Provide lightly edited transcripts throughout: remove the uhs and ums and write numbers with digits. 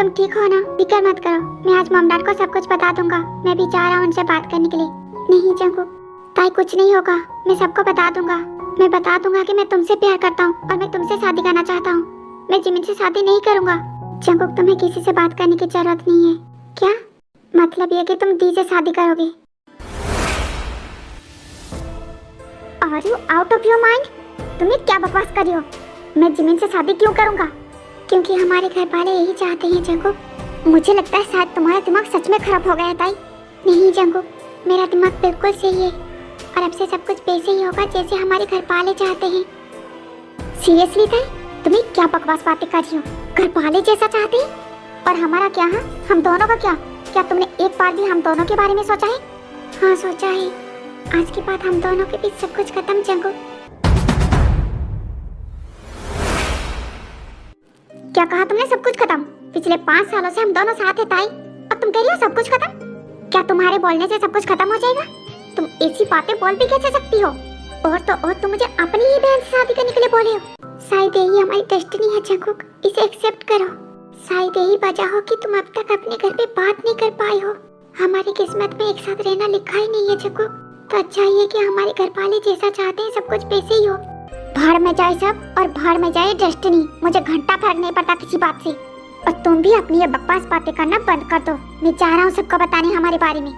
तुम ठीक हो ना? फिक्र मत करो, मैं आज मॉम डैड को सब कुछ बता दूंगा। मैं भी जा रहा हूँ उनसे बात करने के लिए। नहीं जंगकुक, ताई कुछ नहीं होगा, मैं सबको बता दूंगा। मैं बता दूंगा कि मैं तुमसे प्यार करता हूँ और मैं तुमसे शादी करना चाहता हूँ। मैं जिमिन से शादी नहीं करूंगा। जंगकुक, तुम्हें किसी से बात करने की जरूरत नहीं है। क्या मतलब ये कि तुम दी से शादी करोगे? Are you out of your mind? तुम ये क्या बकवास कर रही हो? मैं जिमिन से शादी क्यों करूंगा? क्योंकि हमारे घर वाले यही चाहते हैं जंगकुक। मुझे लगता है शायद तुम्हारा दिमाग सच में खराब हो गया है ताई। नहीं जंगकुक, मेरा दिमाग बिल्कुल सही है और अब से सब कुछ वैसे ही होगा जैसे हमारे घर वाले चाहते हैं। सीरियसली ताई, तुम्हें क्या बकवास बातें कर रही हो? घर वाले जैसा चाहते हैं? और हमारा क्या है? हम दोनों का क्या? क्या तुमने एक बार भी हम दोनों के बारे में सोचा है? हाँ सोचा है। आज के बाद हम दोनों के बीच सब कुछ खत्म जंगकुक। क्या कहा तुमने? सब कुछ खत्म? पिछले 5 सालों से हम दोनों साथ हैं ताई, और तुम कह रही हो सब कुछ खत्म? क्या तुम्हारे बोलने से सब कुछ खत्म हो जाएगा? तुम ऐसी बातें बोल भी कैसे सकती हो? और तो और तुम मुझे अपनी ही बहन से शादी करने के लिए बोले हो। शायद यही हमारी डेस्टिनी है जंगकुक, इसे एक्सेप्ट करो। शायद यही वजह हो कि तुम अब तक अपने घर पे बात नहीं कर पाई हो। हमारी किस्मत में एक साथ रहना लिखा ही नहीं है जंगकुक। तो अच्छा ही है कि हमारे घर वाले जैसा चाहते हैं सब कुछ वैसे ही हो। भाड़ में जाए सब और भाड़ में जाए डेस्टिनी। मुझे घंटा फर्क नहीं पड़ता किसी बात से। और तुम भी अपनी ये बकवास बातें करना बंद कर दो। मैं जा रहा हूँ सबको बताने हमारे बारे में।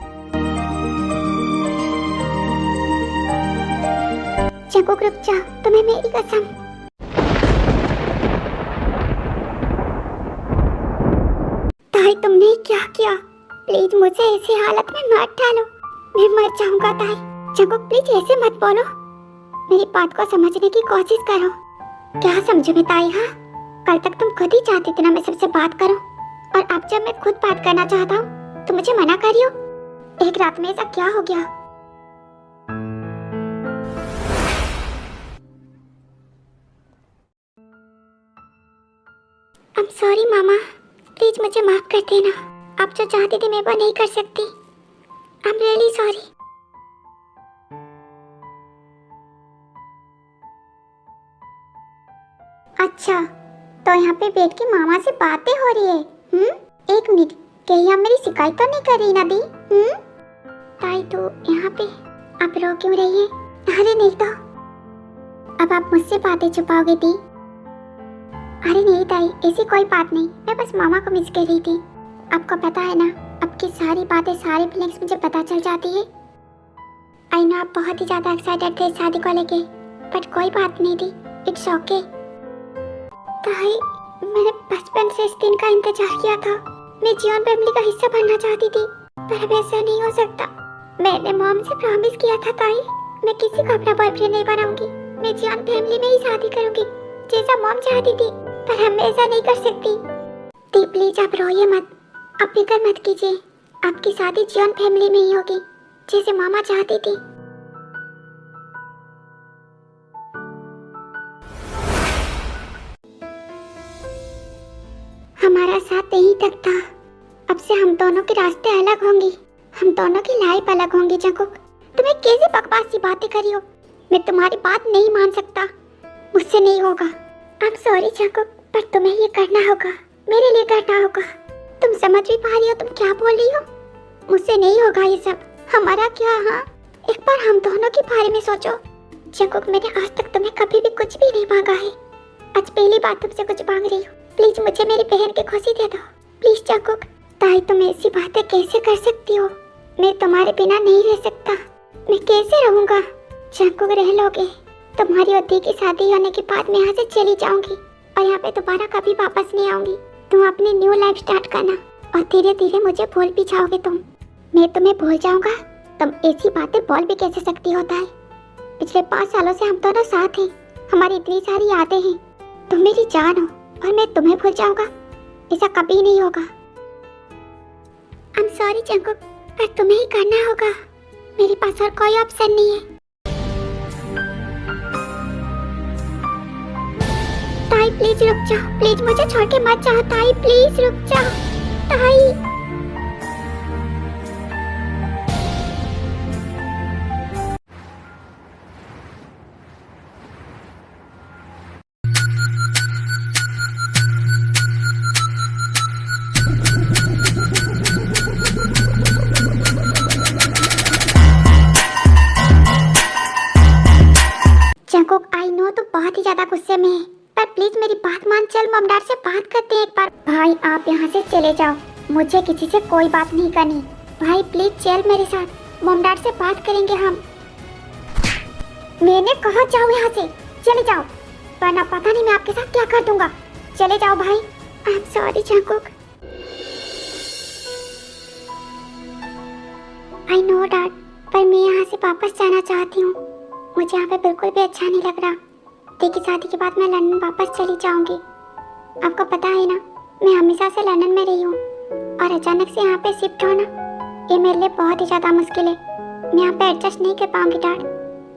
जंगकुक रुक जा, तुम्हें मेरी कसम। ताई तुमने क्या किया? प्लीज मुझे ऐसी हालत में मत डालो, मैं मर जाऊंगा ताई। जंगकुक प्लीज ऐसे मत बोलो, मेरी बात को समझने की कोशिश करो। क्या समझो मैं ताई? हाँ, कल तक तुम खुद ही चाहती थी ना मैं सबसे बात करूं, और अब जब मैं खुद बात करना चाहता हूँ तो मुझे मना कर रही हो। एक रात में ऐसा क्या हो गया? I am sorry mama, please मुझे माफ कर देना। आप जो चाहती थी मैं वो नहीं कर सकती। I am really sorry. अच्छा, तो यहाँ पे बैठ के मामा से बातें हो रही है। एक मिनट, कहीं आप मेरी शिकायत तो नहीं कर रही ना दी? ताई तो यहाँ पे आप रो क्यों रही है? अरे नहीं तो अब आप मुझसे बातें छुपाओगे दी? अरे नहीं ताई, ऐसी कोई बात नहीं, मैं बस मामा को मिस कर रही थी। आपको पता है ना, आपकी सारी बातें सारी फीलिंग्स मुझे पता चल जाती है। आई नो आप बहुत ही ज्यादा एक्साइटेड थे शादी को लेके, बट कोई बात नहीं थी, इट्स ओके। ताई, मैंने बचपन से इस दिन का इंतजार किया था। मैं जियोन फैमिली का हिस्सा बनना चाहती थी, पर अब ऐसा नहीं हो सकता। मैंने मॉम से प्रॉमिस किया था ताई, मैं किसी को अपना बॉयफ्रेंड नहीं बनाऊंगी। मैं जियोन फैमिली में ही शादी करूंगी जैसा मॉम चाहती थी, पर हम ऐसा नहीं कर सकती। दी प्लीज आप रोइए मत, आप फिक्र मत कीजिए। आपकी शादी जियोन फैमिली में ही होगी जैसे मामा चाहती थी। हमारा साथ यहीं तक था, अब से हम दोनों के रास्ते अलग होंगे, हम दोनों की लाइफ अलग होंगी। जंगकुक, तुम्हें कैसी बकवास सी बातें करी हो? मैं तुम्हारी बात नहीं मान सकता, मुझसे नहीं होगा। आई एम सॉरी जंगकुक, पर तुम्हें ये करना होगा, मेरे लिए करना होगा। तुम समझ भी पा रही हो तुम क्या बोल रही हो? मुझसे नहीं होगा ये सब। हमारा क्या? हाँ, एक बार हम दोनों के बारे में सोचो। जंगकुक, मैंने आज तक तुम्हें कभी भी कुछ भी नहीं मांगा है, आज पहली बार तुमसे कुछ मांग रही हूँ। प्लीज मुझे मेरी बहन की खुशी दे दो, प्लीज जंगकुक। ताई तुम ऐसी बातें कैसे कर सकती हो? मैं तुम्हारे बिना नहीं रह सकता, मैं कैसे रहूंगा? जंगकुक, रह लोगे? तुम्हारी और दी की शादी होने के बाद मैं यहाँ से चली जाऊंगी और यहाँ पे दोबारा कभी वापस नहीं आऊंगी। तुम अपनी न्यू लाइफ स्टार्ट करना और धीरे धीरे मुझे भूल भी जाओगे तुम। मैं तुम्हें भूल जाऊंगा? तुम ऐसी बातें बोल भी कैसे सकती हो ताई? पिछले 5 सालों से हम दोनों साथ हैं, हमारी इतनी सारी यादें हैं। तुम मेरी जान हो और मैं तुम्हें भूल जाऊंगा? ऐसा कभी नहीं होगा। आई एम सॉरी जंगकुक, पर तुम्हें ही करना होगा, मेरे पास और कोई ऑप्शन नहीं है। ताई प्लीज रुक जाओ, प्लीज मुझे छोड़ के मत जाओ ताई, प्लीज रुक जाओ ताई। चल मॉम डैड से बात करते हैं एक बार। भाई आप यहाँ से चले जाओ, मुझे किसी से कोई बात नहीं करनी। भाई प्लीज चल मेरे साथ, मॉम डैड से बात करेंगे हम। मैंने कहा जाओ यहाँ से, चले जाओ, वरना पता नहीं मैं आपके साथ क्या कर दूंगा। चले जाओ भाई। I am sorry Jungkook. I know dad, पर मैं यहाँ से वापस जाना चाहती हूँ। मुझे यहाँ पे बिल्कुल भी अच्छा नहीं लग रहा। देखिए शादी के बाद मैं लंदन वापस चली जाऊंगी। आपको पता है ना, मैं हमेशा से लंदन में रही हूँ और अचानक से यहाँ पे शिफ्ट होना, ये मेरे लिए बहुत ही ज़्यादा मुश्किल है। मैं यहाँ पे एडजस्ट नहीं कर पाऊंगी डैड,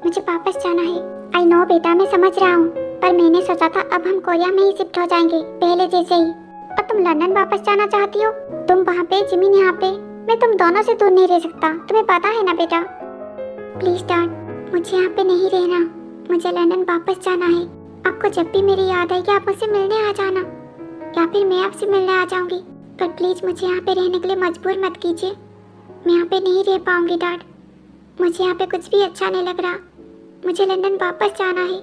मुझे वापस जाना है। आई नो बेटा, मैं समझ रहा हूँ, पर मैंने सोचा था अब हम कोरिया में ही शिफ्ट हो जाएंगे पहले जैसे ही। और तुम लंदन वापस जाना चाहती हो, तुम वहाँ पे जिमिन यहाँ पे, मैं तुम दोनों से दूर नहीं रह सकता, तुम्हें पता है ना बेटा। प्लीज डैड, मुझे यहाँ पे नहीं रहना, मुझे लंदन वापस जाना है। आपको जब भी मेरी याद आएगी आप मुझसे मिलने आ जाना, या फिर मैं आपसे मिलने आ जाऊंगी, पर प्लीज मुझे यहाँ पे रहने के लिए मजबूर मत कीजिए। मैं यहाँ पे नहीं रह पाऊंगी डैड, मुझे यहाँ पे कुछ भी अच्छा नहीं लग रहा, मुझे लंदन वापस जाना है।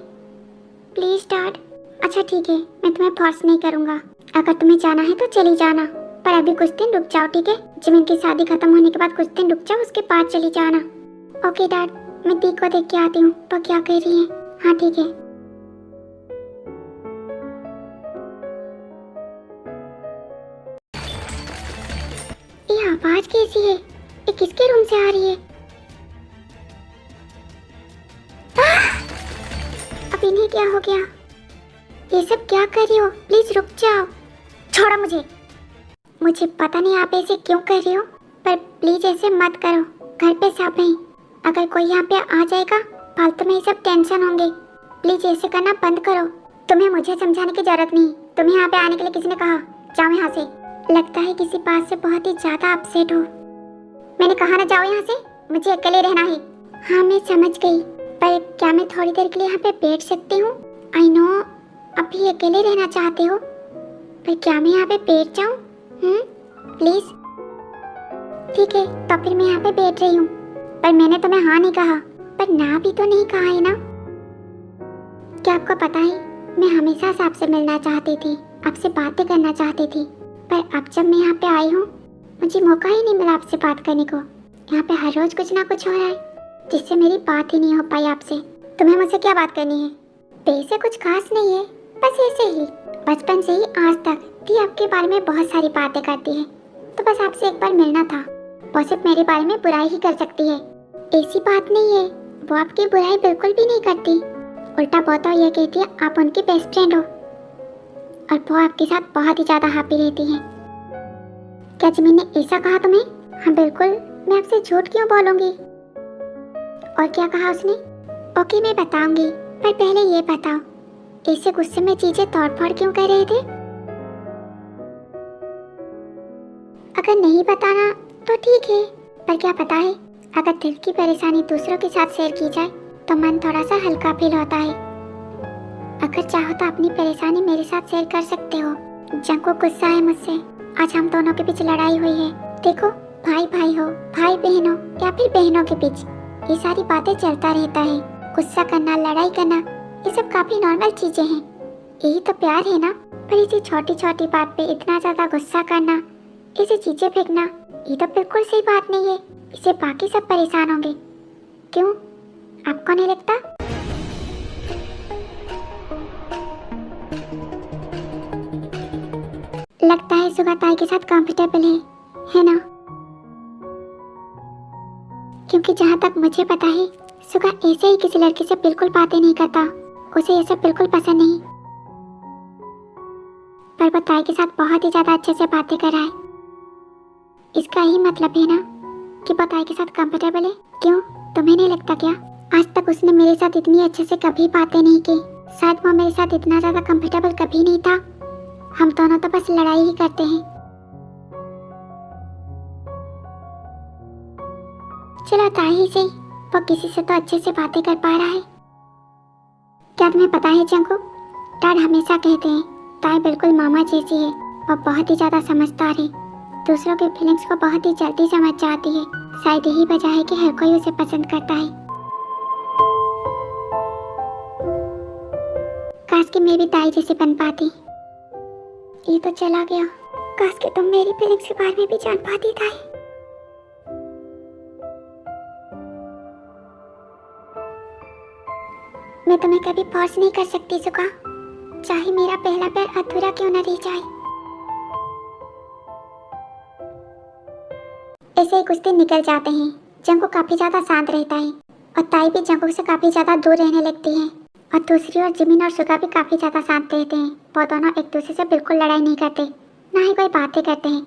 Please dad. अच्छा ठीक है, मैं तुम्हें फोर्स नहीं करूँगा, अगर तुम्हें जाना है तो चली जाना, पर अभी कुछ दिन रुक जाओ ठीक है। जिमिन की शादी खत्म होने के बाद कुछ दिन रुक जाओ, उसके बाद चली जाना। ओके डैड, मैं दी को देख के आती हूँ तो क्या कह रही है। हाँ ठीक है। ये आवाज कैसी है, ये किसके रूम से आ रही है? अब इन्हें क्या हो गया? ये सब क्या कर रही हो? प्लीज रुक जाओ, छोड़ो मुझे। मुझे पता नहीं आप ऐसे क्यों कर रही हो, पर प्लीज ऐसे मत करो। घर पे सब हैं, अगर कोई यहाँ पे आ जाएगा फालतू में ये सब टेंशन होंगे। प्लीज ऐसे करना बंद करो। तुम्हें मुझे समझाने की जरूरत नहीं, तुम्हें यहाँ पे आने के लिए किसी ने कहा? जाओ यहाँ से। लगता है किसी बात से बहुत ही ज्यादा अपसेट हो। मैंने कहा ना जाओ यहाँ से, मुझे अकेले रहना है। हाँ मैं समझ गई, पर क्या मैं थोड़ी देर के लिए यहाँ पे बैठ सकती हूँ? आई नो अभी अकेले रहना चाहते हो, पर क्या मैं यहाँ पे बैठ जाऊँ? प्लीज। ठीक है तो फिर मैं यहाँ पे बैठ रही हूँ, पर मैंने तुम्हें हाँ नहीं कहा, पर ना भी तो नहीं कहा है ना। क्या आपको पता है, मैं हमेशा से आपसे मिलना चाहती थी, आपसे बातें करना चाहती थी, पर अब जब मैं यहाँ पे आई हूँ मुझे मौका ही नहीं मिला आपसे बात करने को। यहाँ पे हर रोज कुछ ना कुछ हो रहा है जिससे मेरी बात ही नहीं हो पाई आपसे। तुम्हें मुझसे क्या बात करनी है? वैसे कुछ खास नहीं है, बस ऐसे ही बचपन से ही आज तक दी आपके बारे में बहुत सारी बातें करती है, तो बस आपसे एक बार मिलना था। वो सिर्फ मेरे बारे में बुराई ही कर सकती है, ऐसी बात नहीं है, वो आपकी बुराई बिल्कुल भी नहीं करती। उल्टा वो तो ये कहती है आप उनकी बेस्ट फ्रेंड हो, और वो आपके साथ बहुत ही ज्यादा हैप्पी रहती है। क्या जिमिन ने ऐसा कहा तुम्हें? हाँ बिल्कुल, मैं आपसे झूठ क्यों बोलूंगी। और क्या कहा उसने? ओके मैं बताऊंगी, पर पहले ये बताओ ऐसे गुस्से में चीजें तोड़-फोड़ क्यों कर रहे थे? अगर नहीं बताना तो ठीक है, पर क्या पता है अगर दिल की परेशानी दूसरों के साथ शेयर की जाए तो मन थोड़ा सा हल्का फील होता है। अगर चाहो तो अपनी परेशानी मेरे साथ शेयर कर सकते हो। जंगकुक गुस्सा है मुझसे, आज हम दोनों के बीच लड़ाई हुई है। देखो भाई भाई हो, भाई बहन हो या फिर बहनों के बीच ये सारी बातें चलता रहता है। गुस्सा करना, लड़ाई करना, ये सब काफी नॉर्मल चीजें हैं, यही तो प्यार है ना। पर इसी छोटी छोटी बात पे इतना ज्यादा गुस्सा करना, इसे चीजें फेंकना, ये तो बिल्कुल सही बात नहीं है। इससे बाकी सब परेशान होंगे। क्यों, आपको नहीं लगता? लगता है सुगा ताई के साथ कंफर्टेबल है ना? क्योंकि जहाँ तक मुझे पता है सुगा ऐसे ही किसी लड़की से बिल्कुल बातें नहीं करता, उसे ये सब बिल्कुल पसंद नहीं। पर वो ताई के साथ बहुत ही ज्यादा अच्छे से बातें कर रहा है, इसका ही मतलब है ना कि वो ताई के साथ कंफर्टेबल है। क्यों, तुम्हें नहीं लगता क्या? आज तक उसने मेरे साथ इतनी अच्छे से कभी बातें नहीं की, शायद वो मेरे साथ इतना ज्यादा कंफर्टेबल कभी नहीं था। हम दोनों तो बस लड़ाई ही करते हैं। चलो ताई से, वो किसी से तो अच्छे से बातें कर पा रहा है। क्या तुम्हें पता है जंगकुक, डैड हमेशा कहते हैं ताई बिल्कुल मामा जैसी है, वो बहुत ही ज्यादा समझदार है, दूसरों के फीलिंग्स को बहुत ही जल्दी समझ जाती है। शायद यही वजह है कि हर कोई उसे पसंद करता है। काश कि मैं भी ताई जैसी बन पाती। ये तो चला गया, काश कि तुम मेरी फीलिंग्स के बारे में भी जान पाती था। मैं तुम्हें कभी फोर्स नहीं कर सकती सुका, चाहे मेरा पहला प्यार अधूरा क्यों न रह जाए। ऐसे ही कुछ दिन निकल जाते हैं। जंगू काफी ज्यादा शांत रहता है और ताई भी जंगू से काफी ज्यादा दूर रहने लगती है। और दूसरी ओर जिमिन और सुगा भी काफी ज्यादा शांत रहते हैं। वो दोनों एक दूसरे से बिल्कुल लड़ाई नहीं करते, ना ही कोई बातें करते हैं।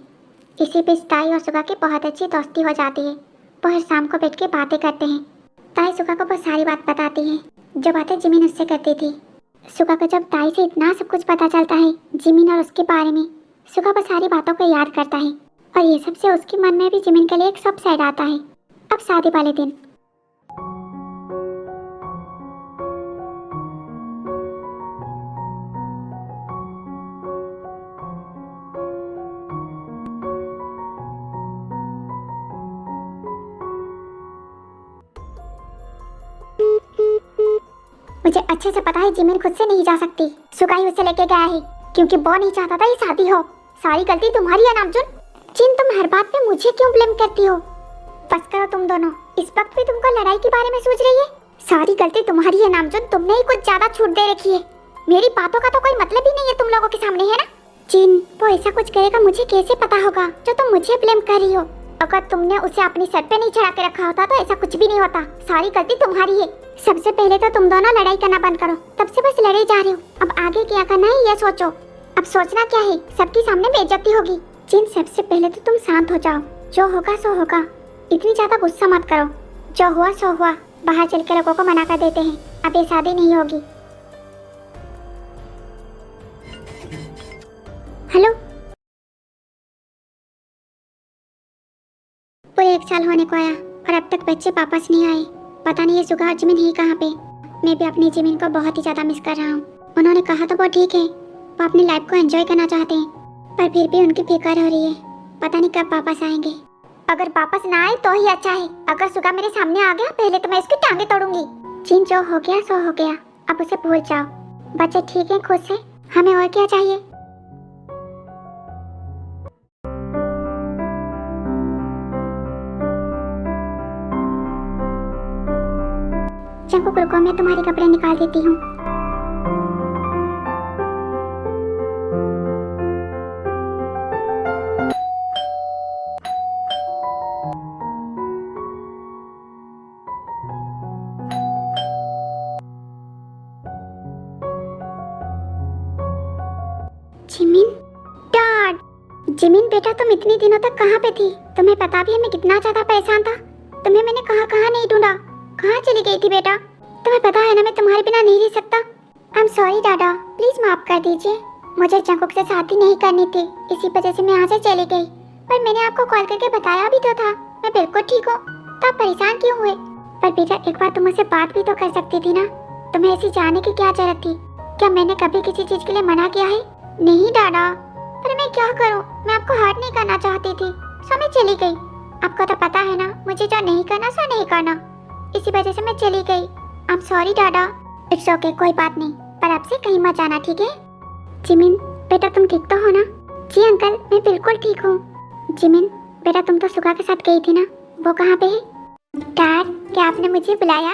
इसी बीच ताई और सुगा की बहुत अच्छी दोस्ती हो जाती है। वो हर शाम को बैठ के बातें करते हैं। ताई सुगा को बहुत सारी बात बताती है, जो बातें जिमिन उससे करती थी। सुगा को जब ताई से इतना सब कुछ पता चलता है जिमिन और उसके बारे में, सुगा वो सारी बातों को याद करता है। और ये सब से उसके मन में भी जिमिन के लिए एक सब साइड आता है। अब शादी वाले दिन मुझे अच्छे से पता है जिमिन खुद से नहीं जा सकती। सुगाई उसे लेके गया है क्योंकि वो नहीं चाहता था ये शादी हो। सारी गलती तुम्हारी है नामजुन। जिन तुम हर बात पे मुझे क्यों ब्लेम करती हो? बस करो तुम दोनों, इस वक्त भी तुमको लड़ाई के बारे में सोच रही है। सारी गलती तुम्हारी है नामजुन, तुमने ही कुछ ज्यादा छूट दे रखी है। मेरी बातों का तो कोई मतलब ही नहीं है तुम लोगों के सामने, है ना? जिन वो ऐसा कुछ करेगा मुझे कैसे पता होगा जो तुम मुझे ब्लेम कर रही हो? अगर तुमने उसे अपनी सर पे नहीं चढ़ा के रखा होता तो ऐसा कुछ भी नहीं होता। सारी गलती तुम्हारी है। सबसे पहले तो तुम दोनों लड़ाई करना बंद करो, तब से बस लड़े जा रहे हो। अब आगे क्या करना है ये सोचो। अब सोचना क्या है, सबके सामने बेइज्जती होगी। जिन सबसे पहले तो तुम शांत हो जाओ, जो होगा सो होगा। इतनी ज्यादा गुस्सा मत करो, जो हुआ सो हुआ। बाहर चल के लोगों को मना कर देते हैं, अब ये शादी नहीं होगी। हेलो, पूरे 1 साल होने को आया और अब तक बच्चे वापस नहीं आए। पता नहीं ये सुगा और जिमिन ही कहाँ पे। मैं भी अपनी जिमिन को बहुत ही ज्यादा मिस कर रहा हूँ। उन्होंने कहा तो वो ठीक है, वो अपनी लाइफ को एंजॉय करना चाहते हैं, पर फिर भी उनकी फिक्र हो रही है। पता नहीं कब वापस आएंगे। अगर वापस ना आए तो ही अच्छा है। अगर सुगा मेरे सामने आ गया पहले तो मैं इसकी टांगे तोड़ूंगी। जिन जो हो गया सो हो गया, अब उसे भूल जाओ। बच्चे ठीक है खुद से, हमें और क्या चाहिए। जंगू रुको, मैं तुम्हारे कपड़े निकाल देती हूँ। Jimin, dad. जिमिन बेटा, तुम इतने दिनों तक कहाँ पे थी? तुम्हें पता भी है मैं कितना ज्यादा परेशान था। तुम्हें मैंने कहाँ नहीं ढूंढा। कहाँ चली गई थी बेटा? तुम्हें पता है ना मैं तुम्हारे बिना नहीं रह सकता। आई एम सॉरी दादा, प्लीज माफ कर दीजिए। मुझे जंगुक से शादी नहीं करनी थी, इसी वजह से मैं यहाँ से चली गई। पर मैंने आपको कॉल करके बताया भी तो था, मैं बिल्कुल ठीक हूँ। तो आप परेशान क्यों हुए? पर बेटा एक बार तुम मुझसे बात भी तो कर सकती थी ना। तुम्हें ऐसी जाने की क्या जरूरत थी? क्या मैंने कभी किसी चीज के लिए मना किया है? नहीं दादा, पर मैं क्या करूँ, मैं आपको हर्ट नहीं करना चाहती थी, सो मैं चली गई। आपको तो पता है ना मुझे जो नहीं करना सो नहीं करना, इसी वजह से मैं चली गई। आई एम सॉरी दादा। इट्स ओके, कोई बात नहीं, पर आपसे कहीं मत जाना, ठीक है? जिमिन बेटा तुम ठीक तो हो ना? जी अंकल, मैं बिल्कुल ठीक हूँ। जिमिन बेटा तुम तो सुगा के साथ गई थी ना, वो कहाँ पे है? डैड, क्या आपने मुझे बुलाया?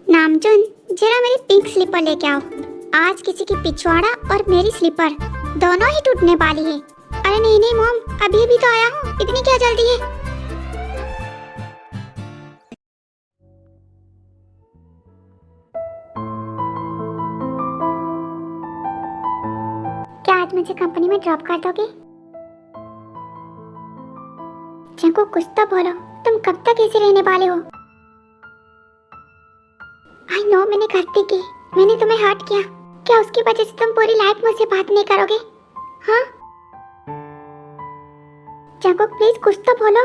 नामजुन, जरा मेरी पिंक स्लीपर लेके आओ। आज किसी की पिछवाड़ा और मेरी स्लीपर दोनों ही टूटने वाली है। अरे नहीं नहीं मॉम, अभी अभी तो आया हूँ, इतनी क्या जल्दी है? क्या आज मुझे कंपनी में ड्रॉप कर दोगे? जंगू कुछ तो बोलो, तुम कब तक ऐसे रहने वाले हो? आई नो मैंने गलती की, मैंने तुम्हें हर्ट किया। क्या उसकी वजह से तुम पूरी लाइफ मुझसे बात नहीं करोगे? हाँ जंगू प्लीज कुछ तो बोलो।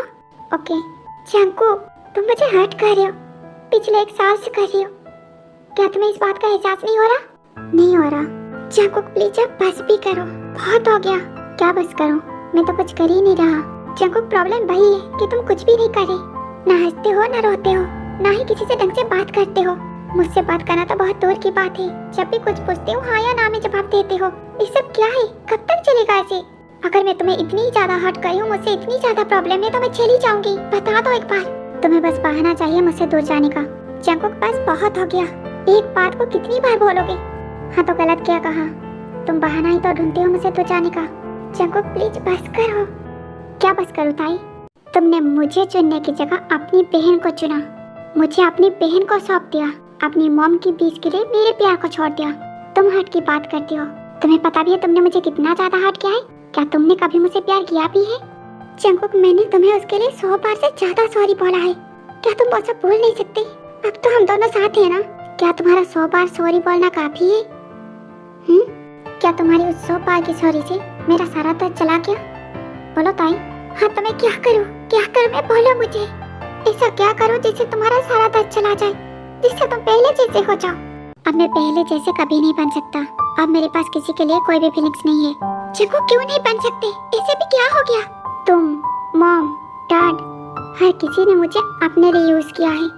ओके जंगू, तुम मुझे हर्ट कर रहे हो, पिछले 1 साल से कर रही हो। क्या तुम्हें इस बात का एहसास नहीं हो रहा? नहीं हो रहा। जंगू प्लीज अब बस भी करो, बहुत हो गया। क्या बस करो, मैं तो कुछ कर ही नहीं रहा। जंगू प्रॉब्लम वही है कि तुम कुछ भी नहीं करे, ना हंसते हो ना रोते हो, ना ही किसी से ढंग से बात करते हो। मुझसे बात करना तो बहुत दूर की बात है, जब भी कुछ पूछती हूँ हाँ या ना में जवाब देते हो। ये सब क्या है? कब तक चलेगा ऐसे? अगर मैं तुम्हें इतनी ज्यादा हर्ट करी हूँ, मुझसे इतनी ज्यादा प्रॉब्लम है तो मैं चली जाऊंगी। बता दो एक बार। तुम्हें बस बहाना चाहिए मुझसे दूर जाने का। जंकुक बस बहुत हो गया। एक बात को कितनी बार बोलोगे? हाँ तो गलत क्या कहा? तुम बहाना ही तो ढूंढते हो मुझसे दूर जाने का। जंकुक प्लीज बस करो। क्या बस करूँ ताई? तुमने मुझे चुनने की जगह अपनी बहन को चुना, मुझे अपनी बहन को सौंप दिया, अपनी मॉम की बीच के लिए मेरे प्यार को छोड़ दिया। तुम हर्ट की बात करती हो। तुम्हें पता भी है तुमने मुझे कितना ज्यादा हर्ट किया है? क्या तुमने कभी मुझसे प्यार किया भी है? जंकुक मैंने तुम्हें उसके लिए 100 बार से ज्यादा सॉरी बोला है। क्या तुम वो सब बोल नहीं सकते? अब तो हम दोनों साथ हैं ना। क्या तुम्हारा 100 बार सॉरी बोलना काफी है? क्या तुम्हारी उस 100 बार की सॉरी से मेरा सारा दर्द चला गया? बोलो ताई। हाँ तो मैं क्या करूँ? क्या करूँ मैं? बोलो मुझे। ऐसा क्या करूँ जिससे तुम्हारा सारा दर्द चला जाए, जिससे तुम पहले जैसे हो जाओ? अब मैं पहले जैसे कभी नहीं बन सकता। अब मेरे पास किसी के लिए कोई भी फीलिंग्स नहीं है। जंकुक क्यों नहीं बन सकते? ऐसे भी क्या हो गया? तुम, मॉम, डैड, हर किसी ने मुझे अपने लिए यूज किया है।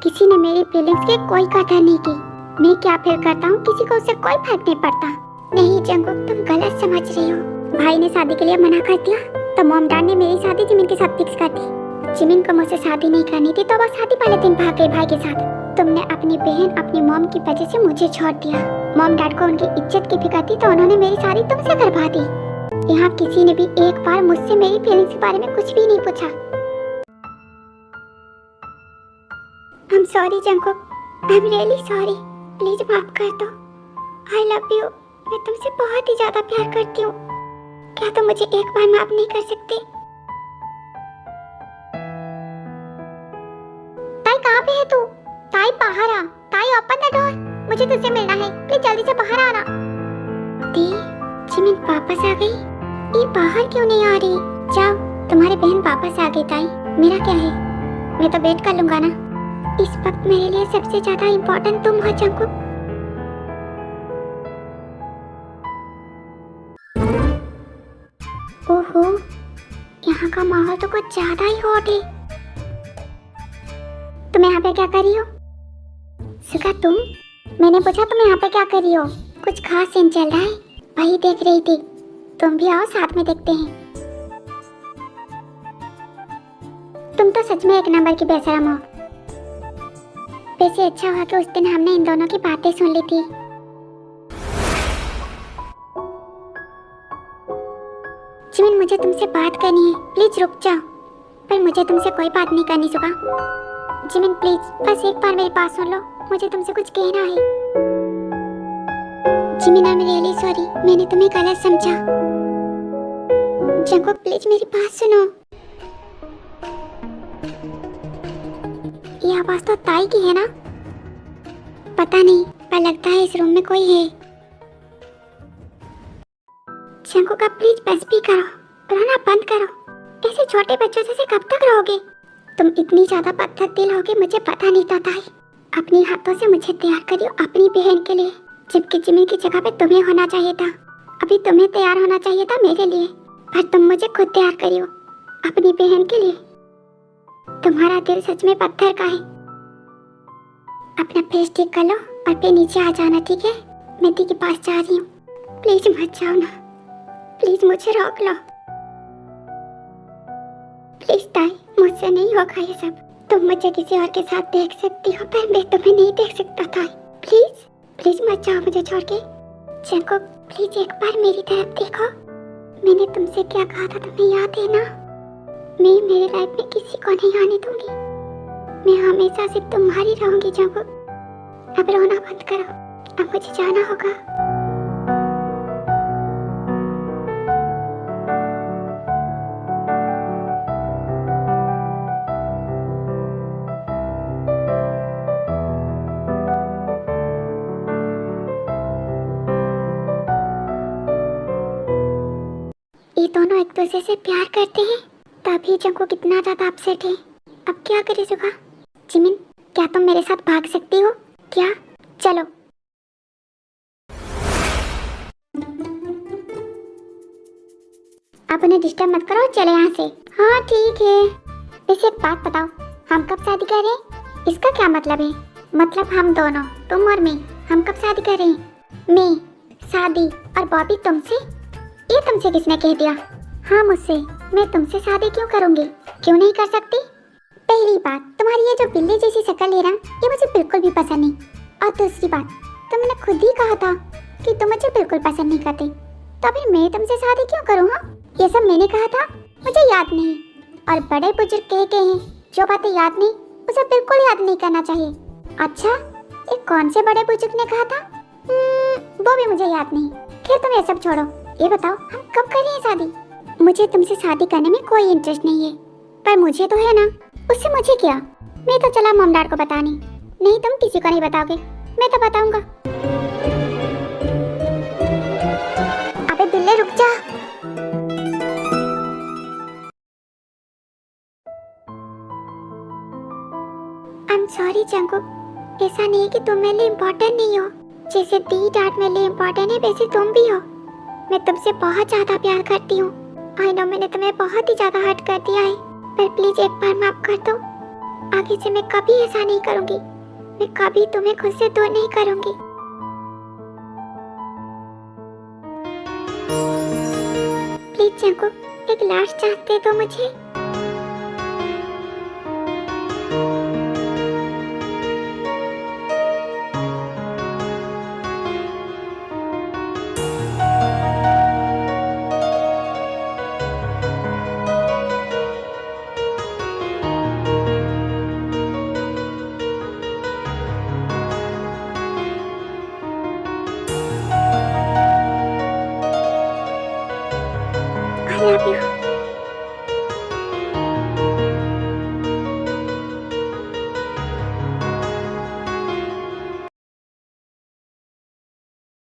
किसी ने मेरी फीलिंग्स की कोई कदर नहीं की। मैं क्या फील करता हूँ किसी को उससे कोई फर्क नहीं पड़ता। नहीं जंकुक तुम गलत समझ रही हो। भाई ने शादी के लिए मना कर दिया तो मॉम डैड ने मेरी शादी जिमिन के साथ फिक्स कर दी। जिमिन को मुझसे शादी नहीं करनी थी तो वो शादी वाले दिन भाग गई भाई के साथ। तुमने अपनी बहन अपनी मॉम की वजह से मुझे छोड़ दिया। मॉम डैड को उनकी इज्जत की फिक्र थी तो उन्होंने मेरी शादी तुमसे करवा दी। यहाँ किसी ने भी एक बार मुझसे मेरी फीलिंग्स के बारे में कुछ भी नहीं पूछा। I am sorry Jungkook, I am really sorry. Please माफ कर दो। I love you. मैं तुमसे बहुत ही ज्यादा प्यार करती हूँ। क्या तुम मुझे एक बार माफ नहीं कर सकते? ताई कहाँ पे है तू? ताई बाहर आ। ताई ओपन द डोर। मुझे तुझसे मिलना है। प्लीज जल्दी से बाहर आना। दी, जिमिन वापस आ गई। ये बाहर क्यों नहीं आ रही? जाओ, तुम्हारी बहन वापस आ गई ताई। मेरा क्या है? मैं तो वेट कर लूंगा ना। इस वक्त मेरे लिए सबसे ज्यादा इम्पोर्टेंट तुम हो जंकुक। ओहो, यहाँ का माहौल तो कुछ ज्यादा ही हॉट है। तुम यहाँ पे क्या कर रही हो? सुगा तुम? मैंने पूछा तुम यहाँ पे क्या कर रही हो? कुछ खास सीन चल रहा है, वही देख रही थी। तुम भी आओ साथ में देखते हैं। तुम तो सच में एक नंबर की बेशरम हो। वैसे अच्छा हुआ कि उस दिन हमने इन दोनों की बातें सुन ली थी। जिमिन मुझे तुमसे बात करनी है, प्लीज रुक जाओ। पर मुझे तुमसे कोई बात नहीं करनी सुगा। जिमिन प्लीज बस एक बार मेरी बात सुन लो, मुझे तुमसे कुछ कहना है। Jimin I am really sorry, मैंने तुम्हें गलत समझा। जंकुक प्लीज मेरी बात सुनो। ये आवाज तो ताई की है ना? पता नहीं, पर लगता है इस रूम में कोई है। जंकुक आप प्लीज बस भी करो, रोना बंद करो। ऐसे छोटे बच्चों से कब तक रहोगे? तुम इतनी ज्यादा पत्थर दिल होगे मुझे पता नहीं था ताई। अपनी हाथों से मुझे तैयार करियो अपनी बहन के लिए, जबकि जिमिन की जगह पे तुम्हें होना चाहिए था। अभी तुम्हें तैयार होना चाहिए था मेरे लिए, पर तुम मुझे खुद तैयार करियो अपनी बहन के लिए। तुम्हारा दिल सच में पत्थर का है। अपना फेस ठीक कर लो और फिर नीचे आ जाना, ठीक है? मैं दी के पास जा रही हूँ। प्लीज मत जाओ ना, प्लीज मुझे रोक लो। प्लीज ताई, मुझसे नहीं होगा ये सब। तुम मुझे किसी और के साथ देख सकती हो पर मैं तुम्हें नहीं देख सकता ताई। प्लीज प्लीज मत जाओ मुझे छोड़ के। जंकुक प्लीज एक बार मेरी तरफ देखो। मैंने तुमसे क्या कहा था तुम्हें याद है ना? मैं मेरी लाइफ में किसी को नहीं आने दूंगी। मैं हमेशा सिर्फ तुम्हारी रहूंगी जंकुक। अब रोना बंद करो, अब मुझे जाना होगा। ये दोनों एक दूसरे से प्यार करते हैं, तभी जंकुक कितना ज्यादा अपसेट है। अब क्या करे सुगा? जिमिन क्या तुम मेरे साथ भाग सकती हो क्या? चलो। आप उन्हें डिस्टर्ब मत करो, चले यहाँ से। हाँ ठीक है। वैसे एक बात बताओ, हम कब शादी कर रहे हैं? इसका क्या मतलब है? मतलब हम दोनों, तुम और मैं, हम कब शादी कर रहे हैं? मैं शादी, और बॉबी तुमसे? ये तुमसे किसने कह दिया? हाँ मुझसे। मैं तुमसे शादी क्यों करूँगी? क्यों नहीं कर सकती? पहली बात, तुम्हारी ये जो बिल्ली जैसी शक्ल है ना, ये मुझे बिल्कुल भी पसंद नहीं। और दूसरी बात, तुमने खुद ही कहा था कि तुम मुझे बिल्कुल पसंद नहीं करते, तो फिर मैं तुमसे शादी क्यों करूँ? हाँ, ये सब मैंने कहा था, मुझे याद नहीं। और बड़े बुजुर्ग कह के हैं, जो बातें याद नहीं उसे बिल्कुल याद नहीं करना चाहिए। अच्छा, ये कौन से बड़े बुजुर्ग ने कहा था? वो भी मुझे याद नहीं। खैर तुम ये सब छोड़ो, ये बताओ हम कब करें शादी? मुझे तुमसे शादी करने में कोई इंटरेस्ट नहीं है, पर मुझे तो है ना, उससे मुझे क्या? मैं तो चला मॉम डैड को बताने। नहीं, तुम किसी को नहीं बताओगे, मैं तो बताऊंगा। अबे बिल्ले रुक जा। आई एम सॉरी जंकुक, ऐसा नहीं है कि तुम मेरे लिए इम्पोर्टेंट नहीं हो। जैसे दी डैड मेरे लिए इम्पोर्टेंट है, वैसे तुम भी हो। मैं तुमसे बहुत ज्यादा प्यार करती हूँ। आई नो मैंने तुम्हें बहुत ही ज्यादा हर्ट कर दिया है, पर प्लीज एक बार माफ कर दो। आगे से मैं कभी ऐसा नहीं करूँगी। मैं कभी तुम्हें खुद से दूर नहीं करूँगी। प्लीज जंकुक, एक लास्ट चांस दे दो मुझे। I love you.